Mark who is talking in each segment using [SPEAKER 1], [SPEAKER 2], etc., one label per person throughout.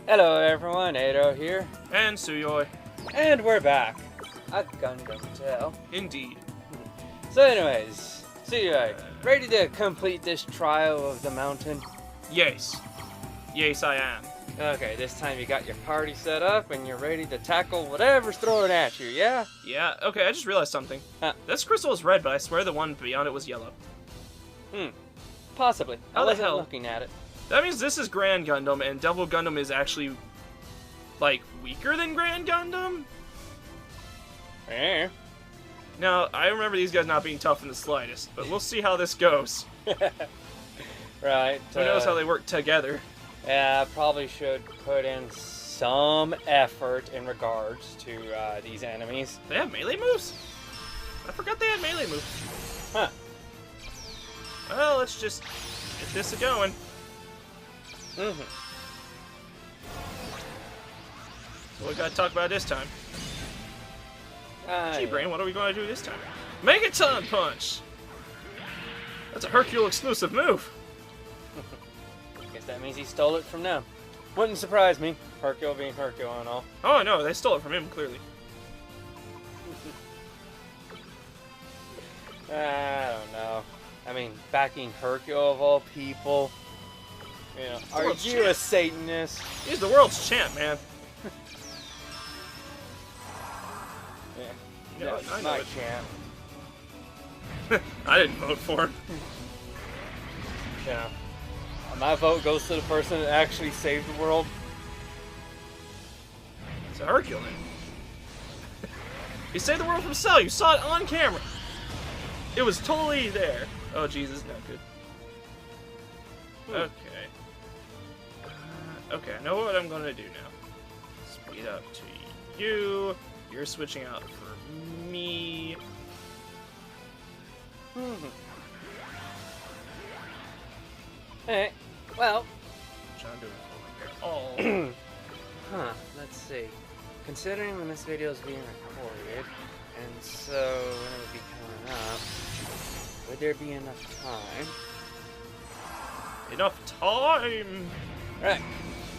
[SPEAKER 1] Hello everyone, Atou here.
[SPEAKER 2] And Tsuyoi.
[SPEAKER 1] And we're back. A Gundam tale.
[SPEAKER 2] Indeed.
[SPEAKER 1] So anyways, Tsuyoi, ready to complete this trial of the mountain?
[SPEAKER 2] Yes. Yes, I am.
[SPEAKER 1] Okay, this time you got your party set up and you're ready to tackle whatever's thrown at you, yeah?
[SPEAKER 2] Yeah, okay, I just realized something.
[SPEAKER 1] Huh.
[SPEAKER 2] This crystal is red, but I swear the one beyond it was yellow.
[SPEAKER 1] Possibly.
[SPEAKER 2] How
[SPEAKER 1] I
[SPEAKER 2] the
[SPEAKER 1] wasn't
[SPEAKER 2] hell?
[SPEAKER 1] looking at it.
[SPEAKER 2] That means this is Grand Gundam, and Devil Gundam is actually, like, weaker than Grand Gundam?
[SPEAKER 1] Eh.
[SPEAKER 2] Now, I remember these guys not being tough in the slightest, but we'll see how this goes.
[SPEAKER 1] Right.
[SPEAKER 2] Who knows how they work together?
[SPEAKER 1] Yeah, probably should put in some effort in regards to these enemies.
[SPEAKER 2] They have melee moves? I forgot they had melee moves.
[SPEAKER 1] Huh.
[SPEAKER 2] Well, let's just get this a-going. So what we gotta talk about this time? Gee, Brain, what are we gonna do this time? Megaton Punch! That's a Hercule exclusive move.
[SPEAKER 1] Guess that means he stole it from them. Wouldn't surprise me. Hercule being Hercule and all.
[SPEAKER 2] Oh no, they stole it from him, clearly.
[SPEAKER 1] I don't know. I mean, backing Hercule of all people. You know, are
[SPEAKER 2] World's
[SPEAKER 1] you
[SPEAKER 2] champ.
[SPEAKER 1] a Satanist?
[SPEAKER 2] He's the world's champ, man.
[SPEAKER 1] Yeah.
[SPEAKER 2] You know, I know
[SPEAKER 1] my
[SPEAKER 2] it.
[SPEAKER 1] champ.
[SPEAKER 2] I didn't vote for him.
[SPEAKER 1] You know, my vote goes to the person that actually saved the world.
[SPEAKER 2] It's a Hercule, man. He saved the world from Cell. You saw it on camera. It was totally there. Oh, Jesus, not good. Okay. Okay, I know what I'm gonna do now. Speed up to you. You're switching out for me.
[SPEAKER 1] Alright, well,
[SPEAKER 2] John doing over there. Oh.
[SPEAKER 1] let's see. Considering when this video is being recorded, and so when it would be coming up, would there be enough time?
[SPEAKER 2] Enough time.
[SPEAKER 1] Right,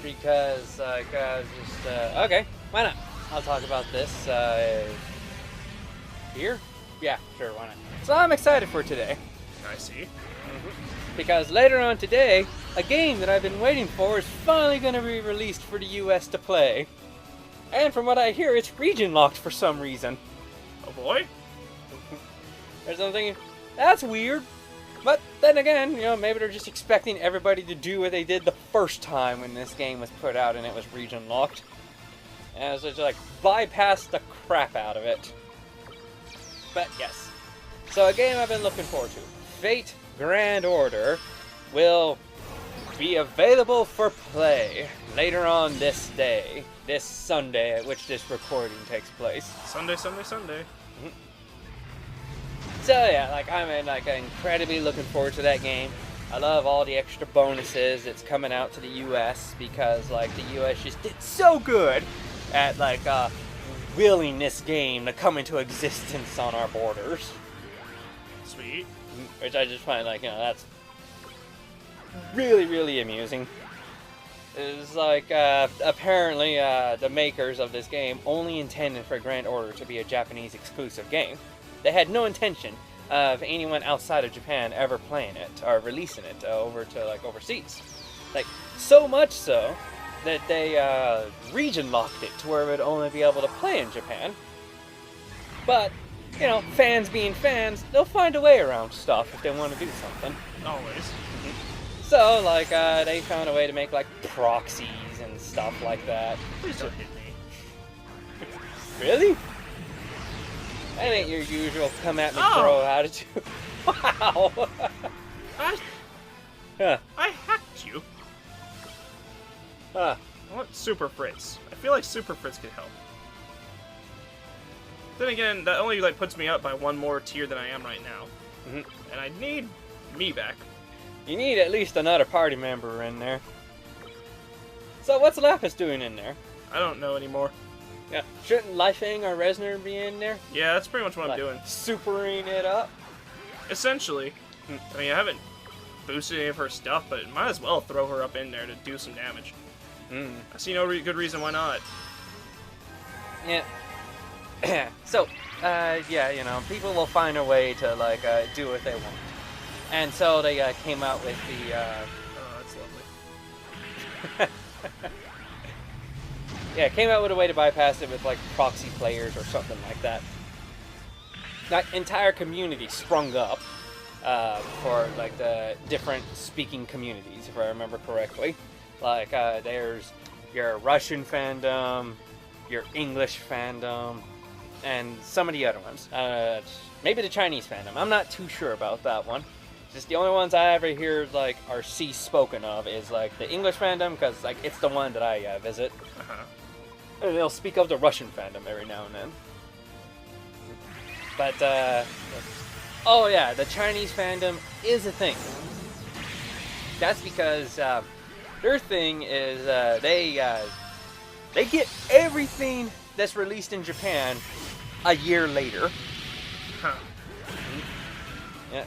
[SPEAKER 1] because okay, why not? I'll talk about this here. Yeah, sure, why not? So I'm excited for today
[SPEAKER 2] I see.
[SPEAKER 1] because later on today, a game that I've been waiting for is finally going to be released for the US to play. And from what I hear, it's region locked for some reason.
[SPEAKER 2] Oh boy.
[SPEAKER 1] Or something. That's weird. But then again, you know, maybe they're just expecting everybody to do what they did the first time when this game was put out and it was region locked. And so just like bypass the crap out of it. But yes. So a game I've been looking forward to. Fate Grand Order will be available for play later on this day. This Sunday at which this recording takes place.
[SPEAKER 2] Sunday, Sunday, Sunday.
[SPEAKER 1] So yeah, I'm incredibly looking forward to that game. I love all the extra bonuses that's coming out to the US because the US just did so good at willing this game to come into existence on our borders.
[SPEAKER 2] Sweet.
[SPEAKER 1] Which I just find that's really, really amusing. It's apparently the makers of this game only intended for Grand Order to be a Japanese exclusive game. They had no intention of anyone outside of Japan ever playing it or releasing it over to overseas. So much so that they region locked it to where it would only be able to play in Japan. But you know, fans being fans, they'll find a way around stuff if they want to do something.
[SPEAKER 2] Always.
[SPEAKER 1] So they found a way to make proxies and stuff like that.
[SPEAKER 2] Please don't hit me.
[SPEAKER 1] Really? That ain't your usual come at me bro attitude. Wow.
[SPEAKER 2] I hacked you.
[SPEAKER 1] Huh.
[SPEAKER 2] I want Super Fritz. I feel like Super Fritz could help. Then again, that only puts me up by one more tier than I am right now. And I need me back.
[SPEAKER 1] You need at least another party member in there. So what's Lapis doing in there?
[SPEAKER 2] I don't know anymore.
[SPEAKER 1] Yeah. Shouldn't Lifeng or Resner be in there?
[SPEAKER 2] Yeah, that's pretty much what I'm doing.
[SPEAKER 1] Supering it up?
[SPEAKER 2] Essentially. I mean, I haven't boosted any of her stuff, but might as well throw her up in there to do some damage. I see no good reason why not.
[SPEAKER 1] Yeah. So, yeah, you know, people will find a way to, like, do what they want. And so they came out with the...
[SPEAKER 2] Oh, that's lovely.
[SPEAKER 1] Yeah, came out with a way to bypass it with, like, proxy players or something like that. That entire community sprung up for, like, the different speaking communities, if I remember correctly. Like, there's your Russian fandom, your English fandom, and some of the other ones. Maybe the Chinese fandom. I'm not too sure about that one. Just the only ones I ever hear, like, or see spoken of is, like, the English fandom, because, like, it's the one that I visit. And they'll speak of the Russian fandom every now and then. But, oh yeah, the Chinese fandom is a thing. That's because, their thing is, they get everything that's released in Japan a year later. Yeah.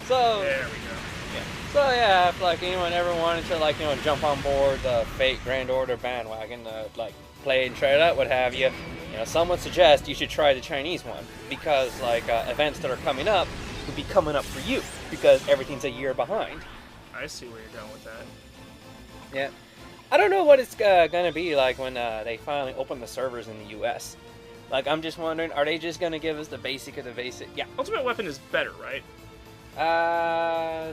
[SPEAKER 1] So,
[SPEAKER 2] there we go.
[SPEAKER 1] Yeah. So yeah, if like anyone ever wanted to like, you know, jump on board the Fate Grand Order bandwagon, like play and try it out, what have you, you know, some would suggest you should try the Chinese one because like events that are coming up would be coming up for you because everything's a year behind.
[SPEAKER 2] I see where you're going with that.
[SPEAKER 1] Yeah. I don't know what it's gonna be like when they finally open the servers in the U.S. Like, I'm just wondering, are they just gonna give us the basic of the basic? Yeah.
[SPEAKER 2] Ultimate Weapon is better, right?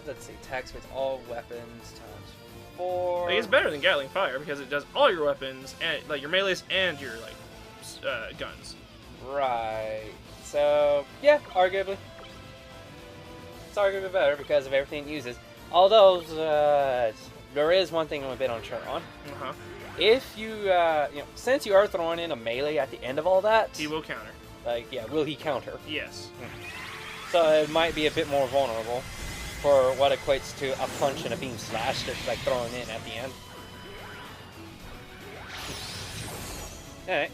[SPEAKER 1] Let's see. Attacks with all weapons times 4.
[SPEAKER 2] Like, it's better than Gatling Fire because it does all your weapons and like your melees and your like guns.
[SPEAKER 1] Right. So yeah, arguably, it's arguably better because of everything it uses. Although there is one thing I'm a bit unsure on. If you, you know, since you are throwing in a melee at the end of all that,
[SPEAKER 2] He will counter.
[SPEAKER 1] like, yeah, will he counter?
[SPEAKER 2] Yes.
[SPEAKER 1] So it might be a bit more vulnerable for what equates to a punch and a beam slash that's like thrown in at the end. Alright.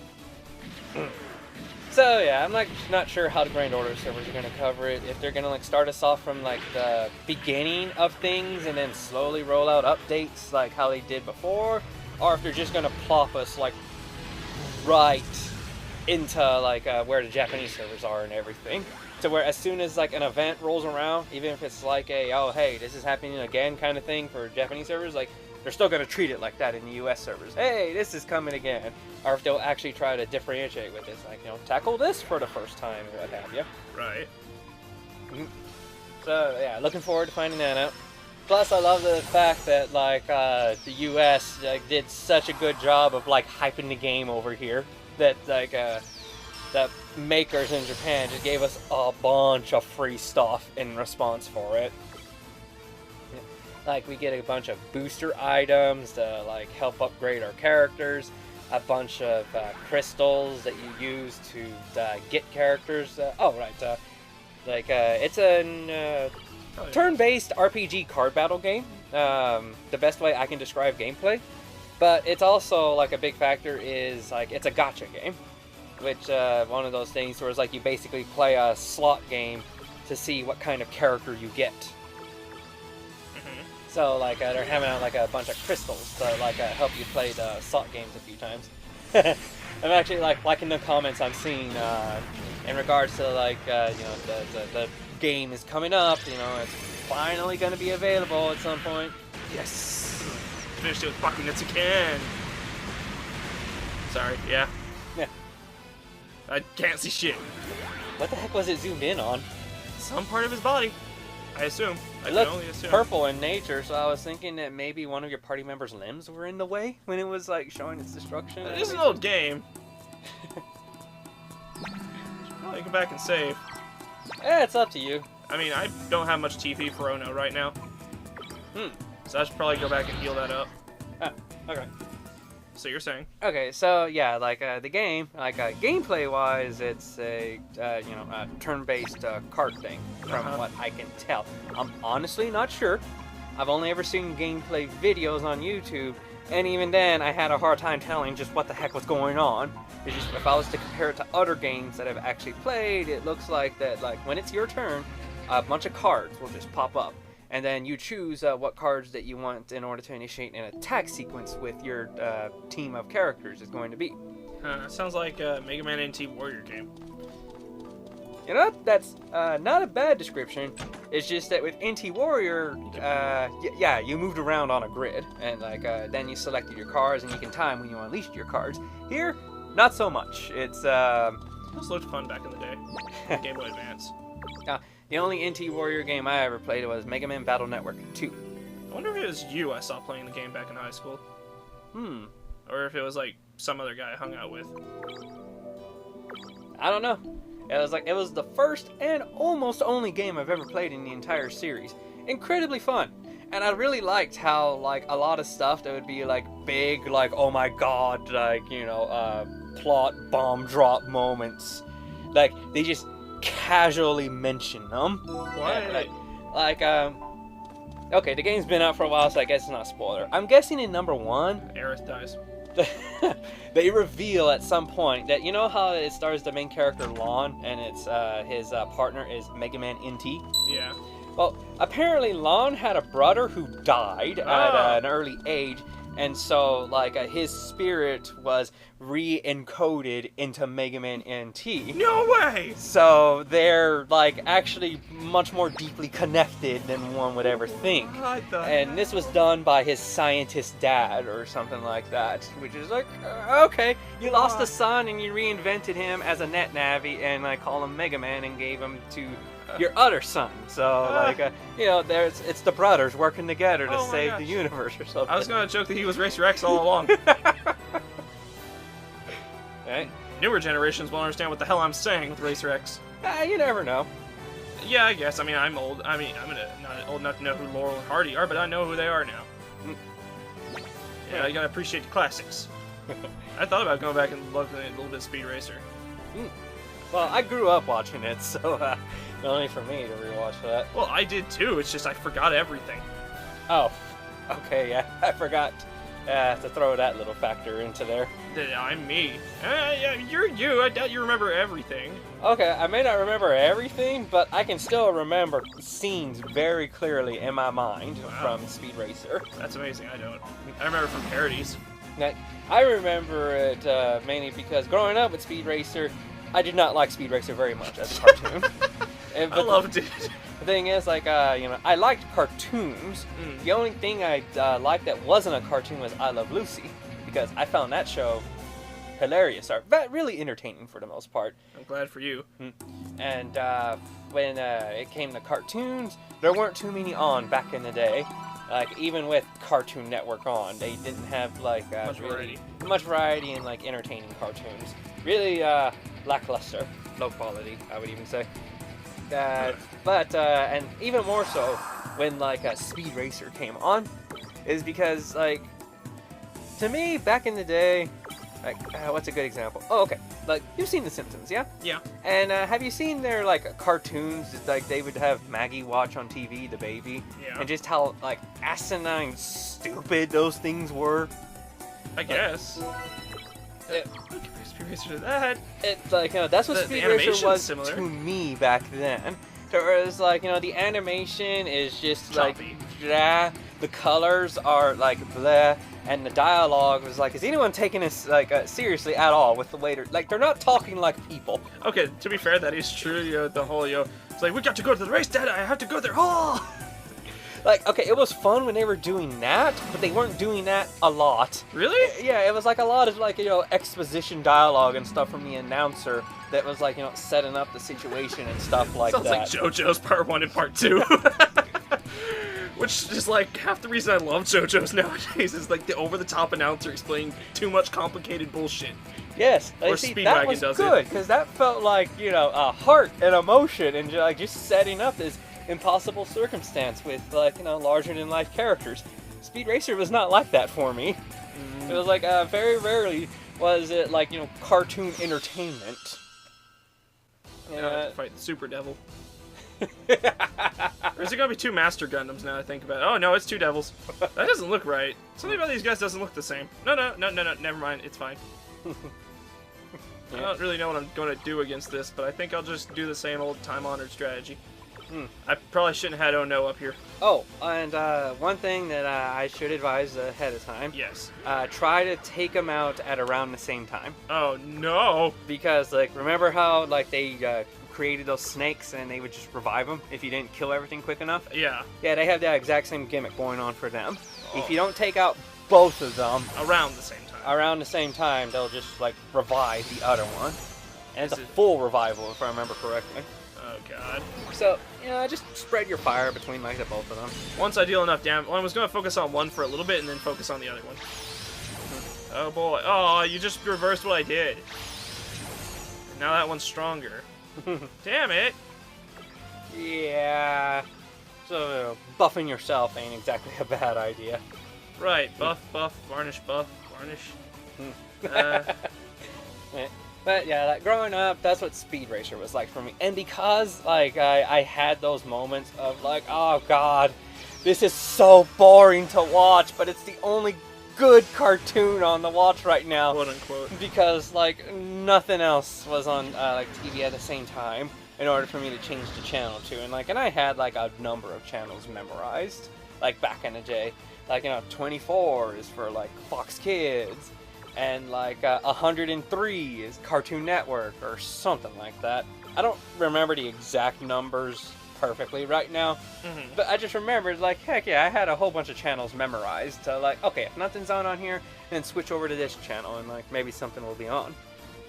[SPEAKER 1] So yeah, I'm like not sure how the Grand Order servers are gonna cover it. If they're gonna like start us off from like the beginning of things and then slowly roll out updates like how they did before, or if they're just gonna plop us like right into like where the Japanese servers are and everything. To where as soon as like an event rolls around, even if it's like a, oh hey, this is happening again kind of thing for Japanese servers, like they're still going to treat it like that in the US servers. Hey, this is coming again. Or if they'll actually try to differentiate with this, like, you know, tackle this for the first time or what have you.
[SPEAKER 2] Right.
[SPEAKER 1] So yeah, looking forward to finding that out. Plus, I love the fact that like the US like did such a good job of like hyping the game over here that like the makers in Japan just gave us a bunch of free stuff in response for it. Like we get a bunch of booster items to like help upgrade our characters, a bunch of crystals that you use to get characters. It's a turn-based RPG card battle game. The best way I can describe gameplay, but it's also like a big factor is like it's a gacha game. Which, one of those things where it's like you basically play a slot game to see what kind of character you get. So, like, they're having out, like, a bunch of crystals to, like, help you play the slot games a few times. I'm actually, like, liking the comments I'm seeing, in regards to, like, you know, the game is coming up, you know, it's finally going to be available at some point.
[SPEAKER 2] Yes! Finished it with Bakunetsu Ken! Sorry, yeah.
[SPEAKER 1] Yeah.
[SPEAKER 2] I can't see shit.
[SPEAKER 1] What the heck was it zoomed in on?
[SPEAKER 2] Some part of his body. I assume. I
[SPEAKER 1] It
[SPEAKER 2] can only assume.
[SPEAKER 1] looked purple in nature, so I was thinking that maybe one of your party members' limbs were in the way when it was like showing its destruction.
[SPEAKER 2] This is an old game. Well, you can back and save.
[SPEAKER 1] Yeah, it's up to you.
[SPEAKER 2] I mean, I don't have much TP for Ono right now. So I should probably go back and heal that up.
[SPEAKER 1] Ah, okay.
[SPEAKER 2] So you're saying?
[SPEAKER 1] Okay, so yeah, like the game, like gameplay-wise, it's a you know, a turn-based card thing, from what I can tell. I'm honestly not sure. I've only ever seen gameplay videos on YouTube, and even then, I had a hard time telling just what the heck was going on. It's just if I was to compare it to other games that I've actually played, it looks like that, like when it's your turn, a bunch of cards will just pop up. and then you choose what cards that you want in order to initiate an attack sequence with your team of characters is going to be.
[SPEAKER 2] Sounds like a Mega Man NT Warrior game.
[SPEAKER 1] You know, that's not a bad description. It's just that with NT Warrior, yeah, you moved around on a grid, and like then you selected your cards, and you can time when you unleashed your cards. Here, not so much. It's
[SPEAKER 2] Those looked fun back in the day. Game Boy Advance.
[SPEAKER 1] The only NT Warrior game I ever played was Mega Man Battle Network 2.
[SPEAKER 2] I wonder if it was you I saw playing the game back in high school. Or if it was like some other guy I hung out with.
[SPEAKER 1] I don't know. It was the first and almost only game I've ever played in the entire series. Incredibly fun. And I really liked how like a lot of stuff that would be like big, like oh my god, like, you know, plot bomb drop moments. Like they just casually mention them.
[SPEAKER 2] Why?
[SPEAKER 1] Okay, the game's been out for a while, so I guess it's not a spoiler. I'm guessing in number 1,
[SPEAKER 2] Aerith dies.
[SPEAKER 1] they reveal at some point that, you know how it stars the main character Lon, and it's his partner is Mega Man NT?
[SPEAKER 2] Yeah.
[SPEAKER 1] Well, apparently Lon had a brother who died at an early age, and so like his spirit was re-encoded into Mega Man NT.
[SPEAKER 2] No way!
[SPEAKER 1] So they're like actually much more deeply connected than one would ever think. And this was done by his scientist dad or something like that, which is like, okay, you lost a son and you reinvented him as a net navi and I call him Mega Man and gave him to your other son. So like, you know, it's the brothers working together to save the universe or something.
[SPEAKER 2] I was gonna joke that he was Racer X all along.
[SPEAKER 1] Right?
[SPEAKER 2] Newer generations won't understand what the hell I'm saying with Racer X.
[SPEAKER 1] You never know.
[SPEAKER 2] Yeah, I guess. I mean, I'm old. I mean, I'm not old enough to know who Laurel and Hardy are, but I know who they are now. Yeah, you gotta appreciate the classics. I thought about going back and looking at a little bit of Speed Racer.
[SPEAKER 1] Well, I grew up watching it, so no need for me to rewatch that.
[SPEAKER 2] Well, I did too. It's just I forgot everything.
[SPEAKER 1] Oh, okay, yeah, I forgot to throw that little factor into there.
[SPEAKER 2] I'm me. Yeah, you're you. I doubt you remember everything.
[SPEAKER 1] Okay, I may not remember everything, but I can still remember scenes very clearly in my mind from Speed Racer.
[SPEAKER 2] That's amazing. I don't. I remember from parodies.
[SPEAKER 1] Now, I remember it mainly because growing up with Speed Racer, I did not like Speed Racer very much as a cartoon.
[SPEAKER 2] I loved it.
[SPEAKER 1] The thing is, like, you know, I liked cartoons. The only thing I liked that wasn't a cartoon was I Love Lucy, because I found that show hilarious, or really entertaining for the most part.
[SPEAKER 2] I'm glad for you.
[SPEAKER 1] And when it came to cartoons, there weren't too many on back in the day. Like, even with Cartoon Network on, they didn't have, like, much variety in, like, entertaining cartoons. Really lackluster, low quality, I would even say. But and even more so when like Speed Racer came on, is because like to me back in the day, like what's a good example? Oh, okay, like you've seen The Simpsons, yeah?
[SPEAKER 2] Yeah.
[SPEAKER 1] And have you seen their like cartoons? Like they would have Maggie watch on TV, the baby,
[SPEAKER 2] Yeah.
[SPEAKER 1] and just how like asinine, stupid those things were.
[SPEAKER 2] I guess. Speed Racer to that.
[SPEAKER 1] It's like, you know, that's what Speed Racer was similar to me back then. Whereas, like, you know, the animation is just
[SPEAKER 2] choppy.
[SPEAKER 1] Like, blah, the colors are like blah, and the dialogue was like, is anyone taking this like seriously at all with the way they're not talking like people.
[SPEAKER 2] Okay, to be fair, that is true. You know, the whole it's like we got to go to the race, Dad. I have to go there. Oh.
[SPEAKER 1] Like, okay, it was fun when they were doing that, but they weren't doing that a lot.
[SPEAKER 2] Really?
[SPEAKER 1] Yeah, it was like a lot of, like, you know, exposition dialogue and stuff from the announcer that was, like, you know, setting up the situation and stuff like
[SPEAKER 2] Sounds
[SPEAKER 1] that.
[SPEAKER 2] Sounds like JoJo's Part 1 and Part 2. Which is, like, half the reason I love JoJo's nowadays is, like, the over-the-top announcer explaining too much complicated bullshit.
[SPEAKER 1] Yes,
[SPEAKER 2] or
[SPEAKER 1] see,
[SPEAKER 2] Speedwagon
[SPEAKER 1] that was
[SPEAKER 2] does
[SPEAKER 1] good,
[SPEAKER 2] it.
[SPEAKER 1] because that felt like, you know, heart and emotion and, like, just setting up this impossible circumstance with, like, you know, larger than life characters. Speed Racer was not like that for me. It was like very rarely was it like, you know, cartoon entertainment.
[SPEAKER 2] I have to fight the Super Devil. Or is it gonna be 2 Master Gundams now I think about it? Oh no, it's 2 Devils. That doesn't look right. Something about these guys doesn't look the same. No, never mind, it's fine. I don't really know what I'm going to do against this, but I think I'll just do the same old time-honored strategy. I probably shouldn't have had Oh No up here.
[SPEAKER 1] Oh, and one thing that I should advise ahead of time.
[SPEAKER 2] Yes.
[SPEAKER 1] Try to take them out at around the same time.
[SPEAKER 2] Oh no!
[SPEAKER 1] Because, like, remember how, like, they created those snakes and they would just revive them if you didn't kill everything quick enough?
[SPEAKER 2] Yeah.
[SPEAKER 1] Yeah, they have that exact same gimmick going on for them.
[SPEAKER 2] Oh.
[SPEAKER 1] If you don't take out both of them
[SPEAKER 2] around the same time,
[SPEAKER 1] they'll just, like, revive the other one. And it's a
[SPEAKER 2] Is it-
[SPEAKER 1] full revival, if I remember correctly.
[SPEAKER 2] Oh god.
[SPEAKER 1] So, just spread your fire between, like, the both of them.
[SPEAKER 2] Once I deal enough damage, I was going to focus on one for a little bit and then focus on the other one. Oh boy. Oh, you just reversed what I did. Now that one's stronger. Damn it!
[SPEAKER 1] Yeah. So, buffing yourself ain't exactly a bad idea.
[SPEAKER 2] Right. Buff, varnish, varnish.
[SPEAKER 1] But yeah, like, growing up, that's what Speed Racer was like for me. And because, like, I had those moments of, like, oh god, this is so boring to watch, but it's the only good cartoon on the watch right now.
[SPEAKER 2] Quote unquote.
[SPEAKER 1] Because, like, nothing else was on, like, TV at the same time in order for me to change the channel to. And I had, like, a number of channels memorized, like, back in the day. Like, 24 is for, like, Fox Kids. And, like, 103 is Cartoon Network or something like that. I don't remember the exact numbers perfectly right now. But I just remembered, like, heck yeah, I had a whole bunch of channels memorized. To, like, okay, if nothing's on here, then switch over to this channel and, like, maybe something will be on.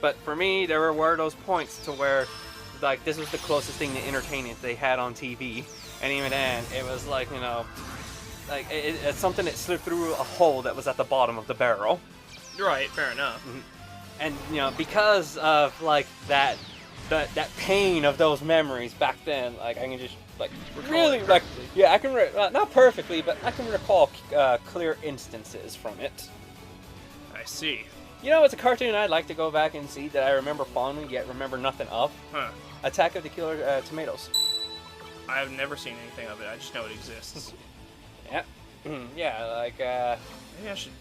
[SPEAKER 1] But for me, there were those points to where, like, this was the closest thing to entertainment they had on TV. And even then, it was, like, like, it's something that slipped through a hole that was at the bottom of the barrel.
[SPEAKER 2] Right, fair enough.
[SPEAKER 1] And, because of, like, that pain of those memories back then, like, I can just, like, really, like, yeah, I can, not perfectly, but I can recall clear instances from it.
[SPEAKER 2] I see.
[SPEAKER 1] It's a cartoon I'd like to go back and see that I remember fondly, yet remember nothing of.
[SPEAKER 2] Huh.
[SPEAKER 1] Attack of the Killer Tomatoes.
[SPEAKER 2] I have never seen anything of it, I just know it exists.
[SPEAKER 1] Yeah. Yeah, like,
[SPEAKER 2] Maybe I should...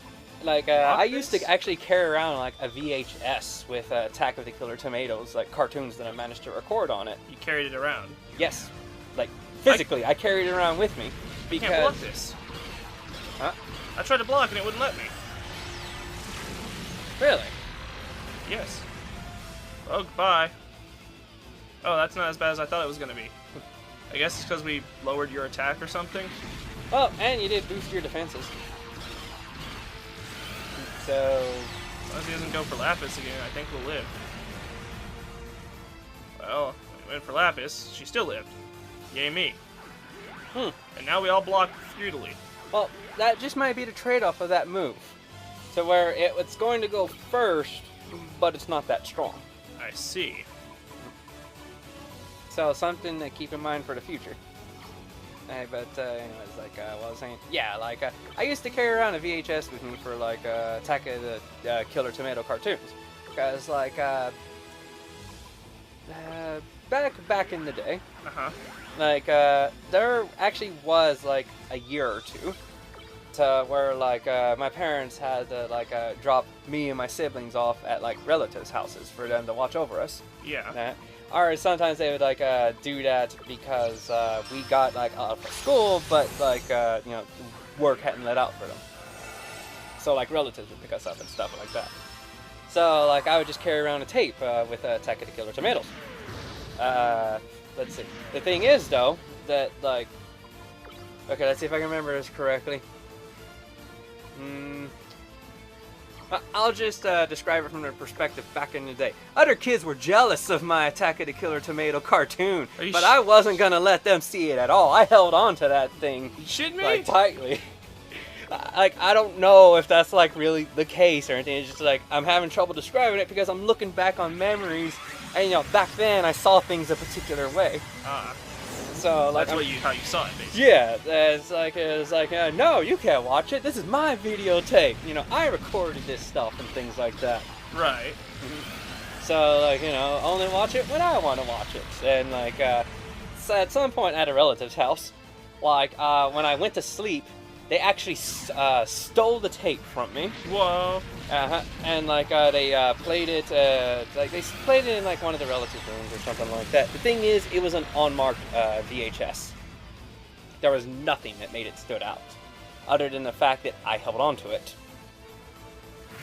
[SPEAKER 1] Like, I used to actually carry around, like, a VHS with Attack of the Killer Tomatoes, like, cartoons that I managed to record on it.
[SPEAKER 2] You carried it around?
[SPEAKER 1] Yes. Like, physically, I carried it around with me. Because...
[SPEAKER 2] I can't block this.
[SPEAKER 1] Huh?
[SPEAKER 2] I tried to block and it wouldn't let me.
[SPEAKER 1] Really?
[SPEAKER 2] Yes. Oh, goodbye. Oh, that's not as bad as I thought it was going to be. I guess it's because we lowered your attack or something.
[SPEAKER 1] Well, and you did boost your defenses. So...
[SPEAKER 2] As long as he doesn't go for Lapis again, I think we'll live. Well, we went for Lapis. She still lived. Yay me. And now we all block futilely.
[SPEAKER 1] Well, that just might be the trade-off of that move. To where it's going to go first, but it's not that strong.
[SPEAKER 2] I see.
[SPEAKER 1] So, something to keep in mind for the future. But, anyways, like, what I was saying, yeah, like, I used to carry around a VHS with me for, like, Attack of the Killer Tomato cartoons. Because, like, back in the day, like, there actually was, like, a year or two to where, like, my parents had to, like, drop me and my siblings off at, like, relatives' houses for them to watch over us.
[SPEAKER 2] Yeah.
[SPEAKER 1] Or sometimes they would, like, do that because we got, like, out of school, but, like, work hadn't let out for them. So, like, relatives would pick us up and stuff like that. So, like, I would just carry around a tape with Attack of the Killer Tomatoes. Let's see. The thing is, though, that, like... Okay, let's see if I can remember this correctly. I'll just describe it from the perspective back in the day. Other kids were jealous of my Attack of the Killer Tomato cartoon, but I wasn't going to let them see it at all. I held on to that thing,
[SPEAKER 2] You shitting me?
[SPEAKER 1] like, tightly. Like, I don't know if that's, like, really the case or anything. It's just, like, I'm having trouble describing it because I'm looking back on memories, and, back then I saw things a particular way. So, like,
[SPEAKER 2] that's how you saw it, basically.
[SPEAKER 1] yeah, it's like, no, you can't watch it. This is my videotape. I recorded this stuff and things like that.
[SPEAKER 2] Right.
[SPEAKER 1] So, like, only watch it when I want to watch it. And, like, so at some point at a relative's house, like, when I went to sleep, they actually stole the tape from me.
[SPEAKER 2] Whoa.
[SPEAKER 1] And like they played it, like they played it in like one of the relatives' rooms or something like that. The thing is, it was an unmarked VHS. There was nothing that made it stood out, other than the fact that I held on to it.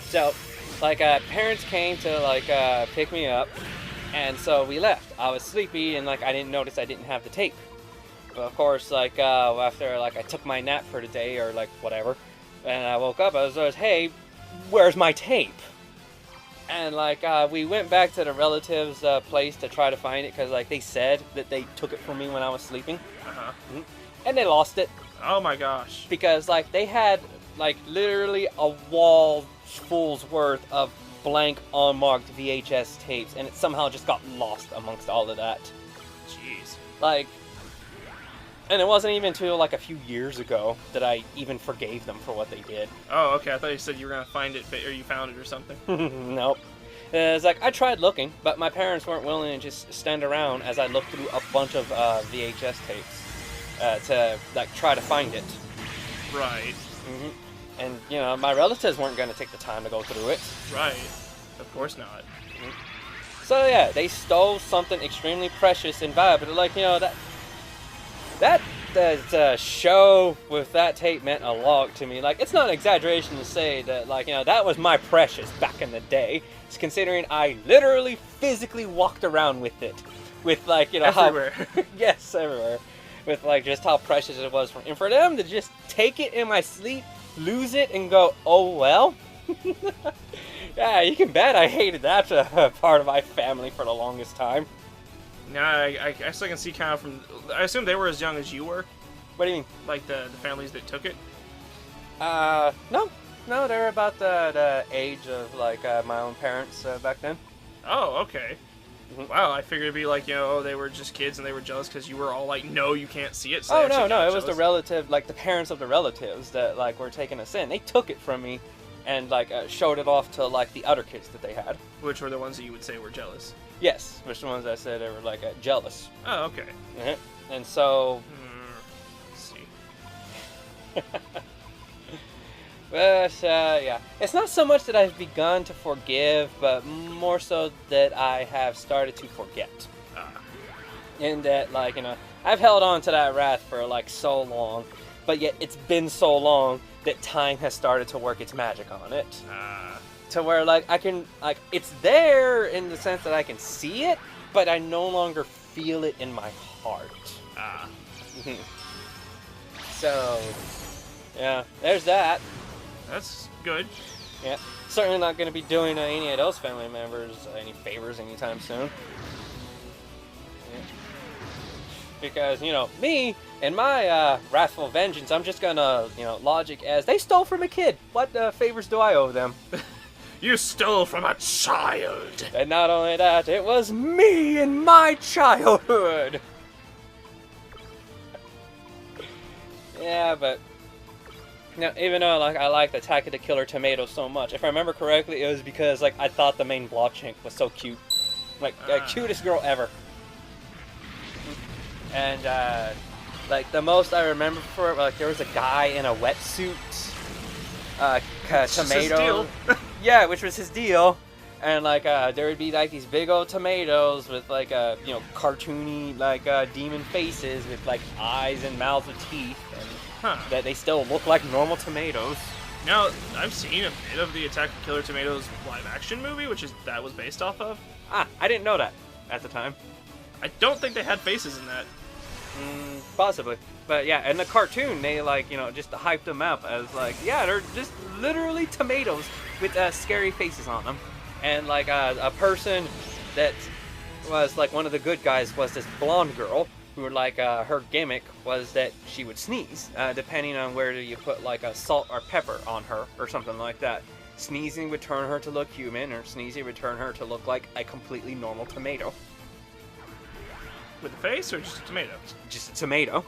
[SPEAKER 1] So, like, parents came to like pick me up, and so we left. I was sleepy, and like I didn't notice I didn't have the tape. But of course, like after like I took my nap for the day or like whatever, and I woke up, I was hey, where's my tape? And like we went back to the relatives' place to try to find it because like they said that they took it from me when I was sleeping, and they lost it.
[SPEAKER 2] Oh my gosh!
[SPEAKER 1] Because like they had like literally a wall full's worth of blank unmarked VHS tapes, and it somehow just got lost amongst all of that.
[SPEAKER 2] Jeez.
[SPEAKER 1] Like. And it wasn't even until like a few years ago that I even forgave them for what they did.
[SPEAKER 2] Oh, okay. I thought you said you were gonna find it, or you found it or something.
[SPEAKER 1] Nope. It's like I tried looking, but my parents weren't willing to just stand around as I looked through a bunch of VHS tapes to like try to find it.
[SPEAKER 2] Right.
[SPEAKER 1] And you know, my relatives weren't gonna take the time to go through it.
[SPEAKER 2] Right. Of course not.
[SPEAKER 1] So yeah, they stole something extremely precious and valuable. Like you know that show with that tape meant a lot to me. Like, it's not an exaggeration to say that, like, you know, that was my precious back in the day. It's considering I literally physically walked around with it. With, like, you know,
[SPEAKER 2] everywhere.
[SPEAKER 1] Yes, everywhere. With, like, just how precious it was. And for them to just take it in my sleep, lose it, and go, oh, well. Yeah, you can bet I hated that part of my family for the longest time.
[SPEAKER 2] Nah, I still can see kind of from... I assume they were as young as you were?
[SPEAKER 1] What do you mean?
[SPEAKER 2] Like the families that took it?
[SPEAKER 1] No, they're about the age of like my own parents back then.
[SPEAKER 2] Oh, okay. Wow, I figured it'd be like, you know, they were just kids and they were jealous because you were all like, no, you can't see it. So
[SPEAKER 1] no, it was the relative, like the parents of the relatives that like were taking us in. They took it from me and like showed it off to like the other kids that they had.
[SPEAKER 2] Which were the ones that you would say were jealous?
[SPEAKER 1] Yes, which the ones I said they were like jealous.
[SPEAKER 2] Oh, okay.
[SPEAKER 1] And so...
[SPEAKER 2] Let's see.
[SPEAKER 1] But, yeah. It's not so much that I've begun to forgive, but more so that I have started to forget. In that, like, you know, I've held on to that wrath for, like, so long, but yet it's been so long that time has started to work its magic on it. To where, like, I can, like, it's there in the sense that I can see it, but I no longer feel it in my heart. So, yeah, there's that.
[SPEAKER 2] That's good.
[SPEAKER 1] Yeah, certainly not going to be doing any of those family members any favors anytime soon. Yeah. Because, you know, me and my wrathful vengeance, I'm just going to, you know, logic as they stole from a kid. What favors do I owe them?
[SPEAKER 2] You stole from a child!
[SPEAKER 1] And not only that, it was me in my childhood! Yeah, but... Now, even though like I liked Attack of the Killer Tomato so much, if I remember correctly, it was because like I thought the main block chink was so cute. Like, cutest girl ever. And, like, the most I remember for it, like, there was a guy in a wetsuit, tomato. Yeah, which was his deal. And, like, there would be, like, these big old tomatoes with, like, you know, cartoony, like, demon faces with, like, eyes and mouths with teeth. And that they still look like normal tomatoes.
[SPEAKER 2] Now, I've seen a bit of the Attack of Killer Tomatoes live-action movie, which is that was based off of.
[SPEAKER 1] I didn't know that at the time.
[SPEAKER 2] I don't think they had faces in that.
[SPEAKER 1] Possibly. But yeah, in the cartoon, they, like, you know, just hyped them up as, like, yeah, they're just literally tomatoes with scary faces on them. And, like, a person that was, like, one of the good guys was this blonde girl who, like, her gimmick was that she would sneeze, depending on where you put, like, a salt or pepper on her or something like that. Sneezing would turn her to look human, or sneezing would turn her to look like a completely normal tomato.
[SPEAKER 2] With a face, or just a tomato?
[SPEAKER 1] Just a tomato.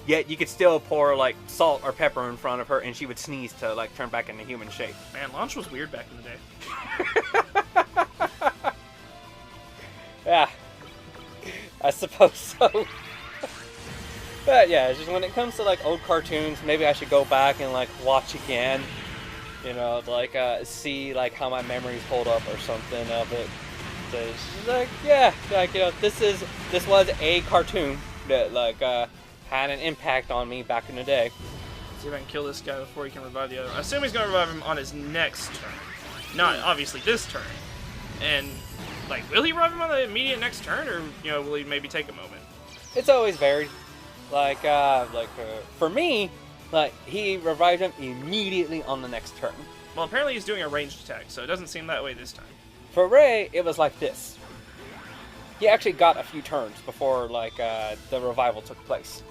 [SPEAKER 1] Yet you could still pour, like, salt or pepper in front of her, and she would sneeze to, like, turn back into human shape.
[SPEAKER 2] Man, launch was weird back in the day.
[SPEAKER 1] Yeah. I suppose so. But yeah, it's just when it comes to like old cartoons, maybe I should go back and like watch again. You know, like see like how my memories hold up or something of it. So it's just like, yeah, like, you know, this was a cartoon that like had an impact on me back in the day.
[SPEAKER 2] See if I can kill this guy before he can revive the other. I assume he's gonna revive him on his next turn, not obviously this turn. And like, will he revive him on the immediate next turn, or you know, will he maybe take a moment?
[SPEAKER 1] It's always varied. Like for me, like he revived him immediately on the next turn.
[SPEAKER 2] Well, apparently he's doing a ranged attack, so it doesn't seem that way this time.
[SPEAKER 1] For Ray, it was like this. He actually got a few turns before like the revival took place.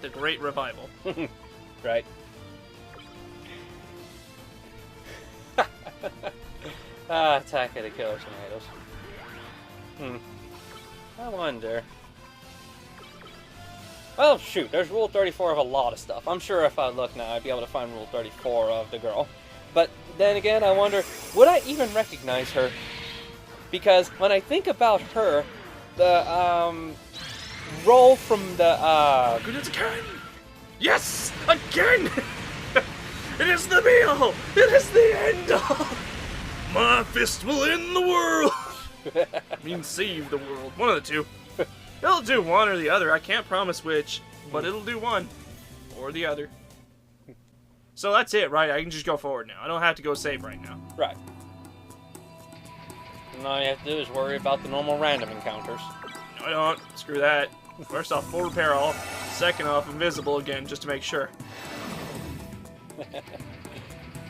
[SPEAKER 2] The Great Revival.
[SPEAKER 1] Right. Attack of the Killer Tornadoes. I wonder. Well, shoot, there's Rule 34 of a lot of stuff. I'm sure if I look now, I'd be able to find Rule 34 of the girl. But then again, I wonder, would I even recognize her? Because when I think about her, the roll from the
[SPEAKER 2] Good as again! Yes! Again! It is the meal! It is the end all! My fist will end the world! I mean, save the world. One of the two. It'll do one or the other. I can't promise which, but it'll do one or the other. So that's it, right? I can just go forward now. I don't have to go save right now.
[SPEAKER 1] Right. And all you have to do is worry about the normal random encounters.
[SPEAKER 2] No, I don't. Screw that. First off, full repair all. Second off, invisible again, just to make sure.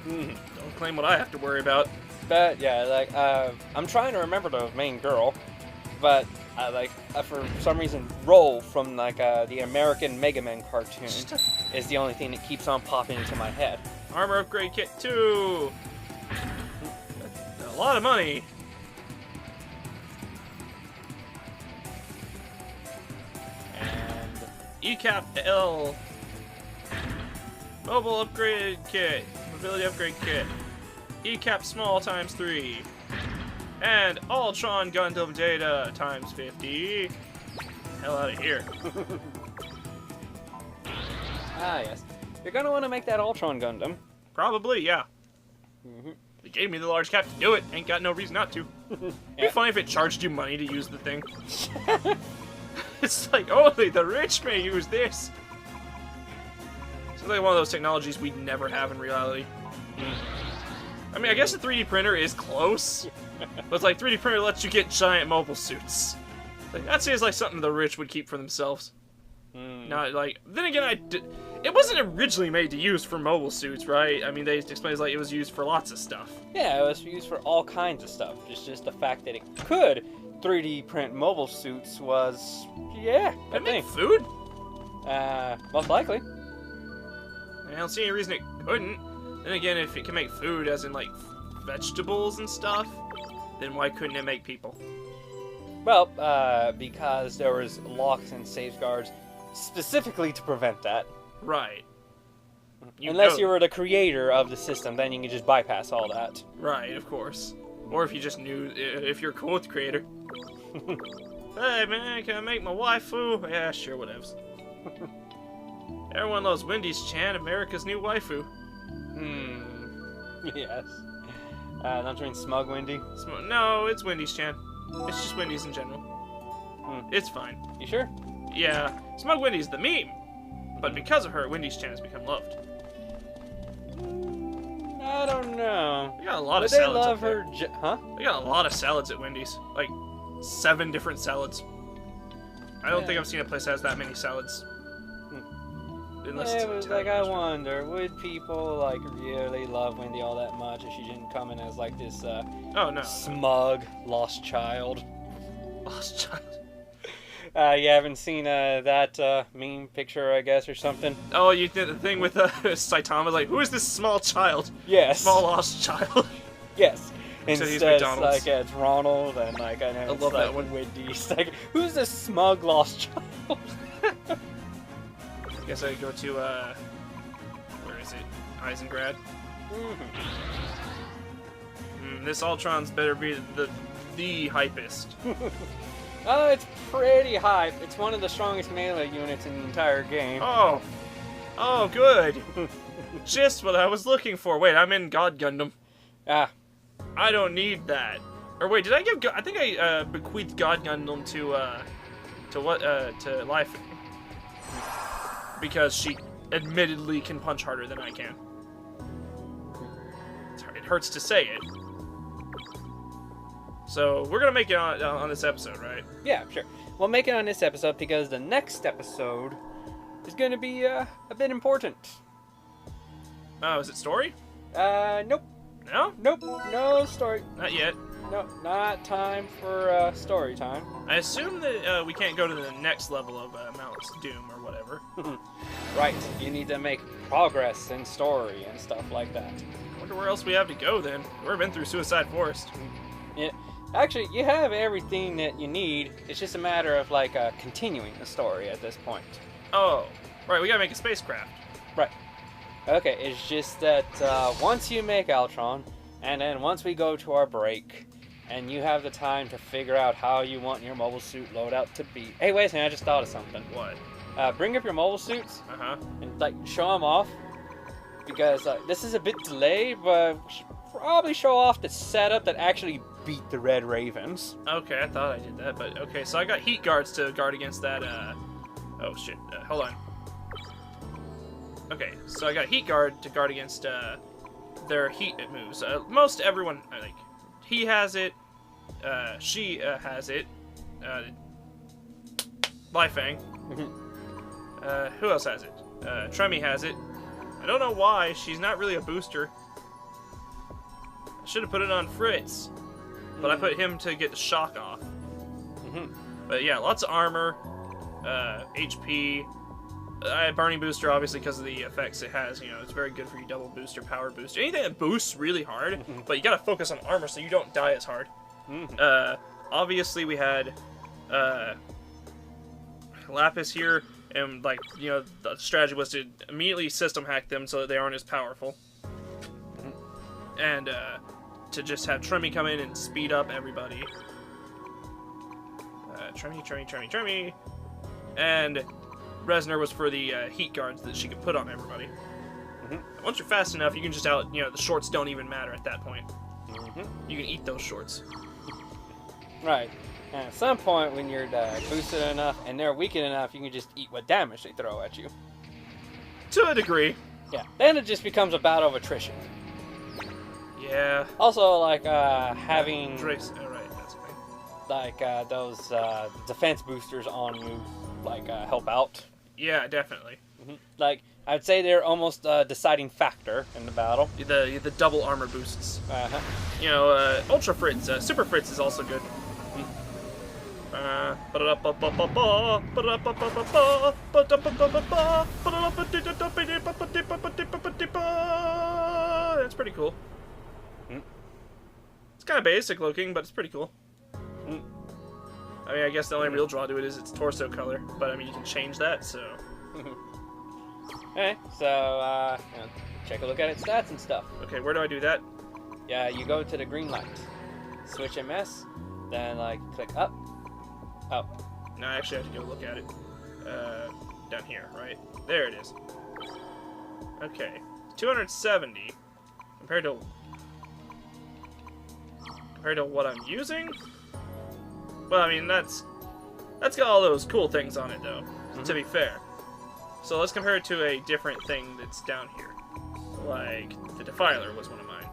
[SPEAKER 2] Don't claim what I have to worry about.
[SPEAKER 1] But yeah, like I'm trying to remember the main girl, but for some reason, Roll from like the American Mega Man cartoon is the only thing that keeps on popping into my head.
[SPEAKER 2] Armor upgrade kit 2. A lot of money. And E.A.K.A. L. Mobile upgrade kit. Mobility upgrade kit. E.A.K.A. small times 3. And Ultron Gundam data times 50. Hell out of here.
[SPEAKER 1] Ah, yes. You're gonna want to make that Ultron Gundam.
[SPEAKER 2] Probably, yeah. They gave me the large cap to do it. Ain't got no reason not to. It'd be funny if it charged you money to use the thing. It's like, only the rich may use this. It's like one of those technologies we'd never have in reality. I mean, I guess the 3D printer is close, but it's like 3D printer lets you get giant mobile suits. Like, that seems like something the rich would keep for themselves. Not like, then again, it wasn't originally made to use for mobile suits, right? I mean, they explain like it was used for lots of stuff. Yeah, it was used for all kinds of stuff. It's just the fact that it could 3D print mobile suits was, yeah, Could it make food?
[SPEAKER 1] Most likely.
[SPEAKER 2] I don't see any reason it couldn't. Then again, if it can make food, as in like vegetables and stuff, then why couldn't it make people?
[SPEAKER 1] Well, because there was locks and safeguards specifically to prevent that.
[SPEAKER 2] Right.
[SPEAKER 1] Unless you were the creator of the system, then you can just bypass all that.
[SPEAKER 2] Right, of course. Or if you just knew, if you're cool with the creator. Hey man, can I make my waifu? Yeah, sure, whatevs. Everyone loves Wendy's-chan, America's new waifu.
[SPEAKER 1] Yes. Not doing Smug Wendy?
[SPEAKER 2] No, it's Wendy's-chan. It's just Wendy's in general. It's fine.
[SPEAKER 1] You sure?
[SPEAKER 2] Yeah, Smug Wendy's the meme. But because of her, Wendy's-chan has become loved.
[SPEAKER 1] I don't know.
[SPEAKER 2] They got a lot of
[SPEAKER 1] But
[SPEAKER 2] salads.
[SPEAKER 1] they love
[SPEAKER 2] up there.
[SPEAKER 1] her, huh?
[SPEAKER 2] They got a lot of salads at Wendy's. Like, 7 different salads. I don't think I've seen a place that has that many salads. Unless
[SPEAKER 1] Yeah,
[SPEAKER 2] it's
[SPEAKER 1] it was like, I wonder, would people like really love Wendy all that much if she didn't come in as like this
[SPEAKER 2] oh no,
[SPEAKER 1] smug lost child?
[SPEAKER 2] Lost child.
[SPEAKER 1] You haven't seen that meme picture, I guess, or something?
[SPEAKER 2] Oh, you did the thing with Saitama, like, who is this small child?
[SPEAKER 1] Yes.
[SPEAKER 2] Small lost child.
[SPEAKER 1] Yes.
[SPEAKER 2] So he's
[SPEAKER 1] Instead, it's
[SPEAKER 2] McDonald's.
[SPEAKER 1] like it's Ronald, and like I know
[SPEAKER 2] I
[SPEAKER 1] it's
[SPEAKER 2] love
[SPEAKER 1] like
[SPEAKER 2] that one.
[SPEAKER 1] Wendy's. Like, who's this smug lost child?
[SPEAKER 2] Guess I go to where is it? Eisengrad. This Ultron's better be the hypest.
[SPEAKER 1] It's pretty high. It's one of the strongest melee units in the entire game.
[SPEAKER 2] Oh. Oh, good. Just what I was looking for. Wait, I'm in God Gundam.
[SPEAKER 1] Ah.
[SPEAKER 2] I don't need that. Or wait, did I give... I think I bequeathed God Gundam to Life. Because she admittedly can punch harder than I can. It hurts to say it. So, we're gonna make it on this episode, right?
[SPEAKER 1] Yeah, sure. We'll make it on this episode because the next episode is gonna be a bit important.
[SPEAKER 2] Oh, is it story?
[SPEAKER 1] Nope.
[SPEAKER 2] No?
[SPEAKER 1] Nope. No story.
[SPEAKER 2] Not yet.
[SPEAKER 1] No, not time for story time.
[SPEAKER 2] I assume that we can't go to the next level of Mount Doom or whatever.
[SPEAKER 1] Right. You need to make progress in story and stuff like that.
[SPEAKER 2] I wonder where else we have to go then. We've been through Suicide Forest.
[SPEAKER 1] Yeah. Actually, you have everything that you need. It's just a matter of, like, continuing the story at this point.
[SPEAKER 2] Oh. Right, we gotta make a spacecraft.
[SPEAKER 1] Right. Okay, it's just that once you make Altron, and then once we go to our break, and you have the time to figure out how you want your mobile suit loadout to be. Hey, wait a second, I just thought of something.
[SPEAKER 2] What?
[SPEAKER 1] Bring up your mobile suits,
[SPEAKER 2] Uh-huh.
[SPEAKER 1] and, like, show them off. Because this is a bit delayed, but we should probably show off the setup that actually beat the Red Ravens.
[SPEAKER 2] Okay, I thought I did that, but okay, so I got heat guards to guard against that, oh shit, hold on. Okay, so I got heat guard to guard against, their heat moves. Most everyone, like, he has it, she, has it, Lifang. Who else has it? Tremy has it. I don't know why, she's not really a booster. I should have put it on Fritz. But I put him to get the shock off. But yeah, lots of armor, HP. Burning booster, obviously, because of the effects it has. You know, it's very good for you. Double booster, power booster, anything that boosts really hard. But you gotta focus on armor so you don't die as hard. Obviously, we had Lapis here, and like you know, the strategy was to immediately system hack them so that they aren't as powerful. And to just have Tremy come in and speed up everybody. Tremy. And Resner was for the heat guards that she could put on everybody. Once you're fast enough, you can just the shorts don't even matter at that point. You can eat those shorts.
[SPEAKER 1] Right. And at some point, when you're boosted enough and they're weakened enough, you can just eat what damage they throw at you.
[SPEAKER 2] To a degree.
[SPEAKER 1] Yeah. Then it just becomes a battle of attrition.
[SPEAKER 2] Yeah.
[SPEAKER 1] Also, like, having...
[SPEAKER 2] Trace. Oh, right, that's okay.
[SPEAKER 1] Like, those defense boosters on you, like, help out.
[SPEAKER 2] Yeah, definitely.
[SPEAKER 1] Like, I'd say they're almost a deciding factor in the battle.
[SPEAKER 2] The double armor boosts. You know, Ultra Fritz, Super Fritz is also good. That's pretty cool. It's kind of basic looking, but it's pretty cool. I mean, I guess the only real draw to it is its torso color, but I mean, you can change that, so...
[SPEAKER 1] Okay, so, check a look at its stats and stuff.
[SPEAKER 2] Okay, where do I do that?
[SPEAKER 1] Yeah, you go to the green light. Switch MS, then, like, click up. Up.
[SPEAKER 2] No, actually, I have to go look at it. Down here, right? There it is. Okay. 270 compared to what I'm using? Well, I mean, that's got all those cool things on it, though, to be fair. So let's compare it to a different thing that's down here. Like, the Defiler was one of mine.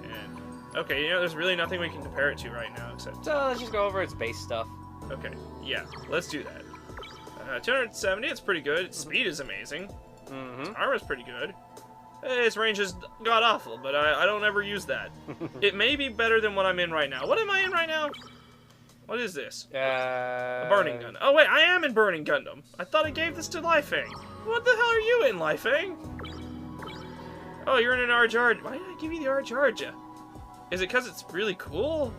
[SPEAKER 2] And, okay, you know, there's really nothing we can compare it to right now, except...
[SPEAKER 1] So, let's just go over its base stuff.
[SPEAKER 2] Okay, yeah, let's do that. 270, it's pretty good. Its speed is amazing. Its armor's pretty good. Its range is god-awful, but I don't ever use that. It may be better than what I'm in right now. What am I in right now? What is this? A Burning Gundam. Oh, wait, I am in Burning Gundam. I thought I gave this to Lifang. What the hell are you in, Lifang? Oh, you're in an Arjarja. Why did I give you the Arjarja? Is it because it's really cool?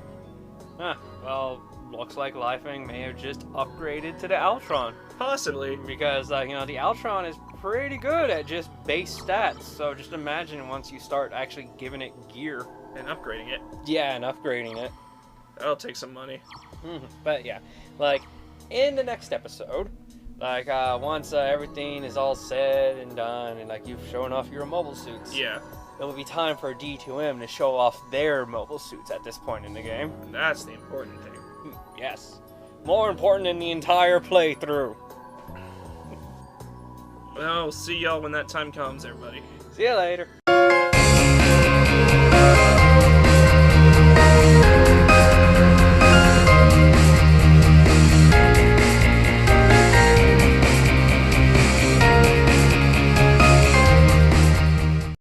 [SPEAKER 1] Huh, well, looks like Lifang may have just upgraded to the Altron.
[SPEAKER 2] Possibly.
[SPEAKER 1] Because, you know, the Altron is pretty good at just base stats, so just imagine once you start actually giving it gear.
[SPEAKER 2] And upgrading it.
[SPEAKER 1] Yeah, and upgrading it.
[SPEAKER 2] That'll take some money.
[SPEAKER 1] But yeah, like, in the next episode, like, once everything is all said and done, and, like, you've shown off your mobile suits,
[SPEAKER 2] Yeah.
[SPEAKER 1] it will be time for D2M to show off their mobile suits at this point in the game.
[SPEAKER 2] That's the important thing.
[SPEAKER 1] Yes. More important than the entire playthrough.
[SPEAKER 2] Well, see y'all when that time comes, everybody.
[SPEAKER 1] See you later.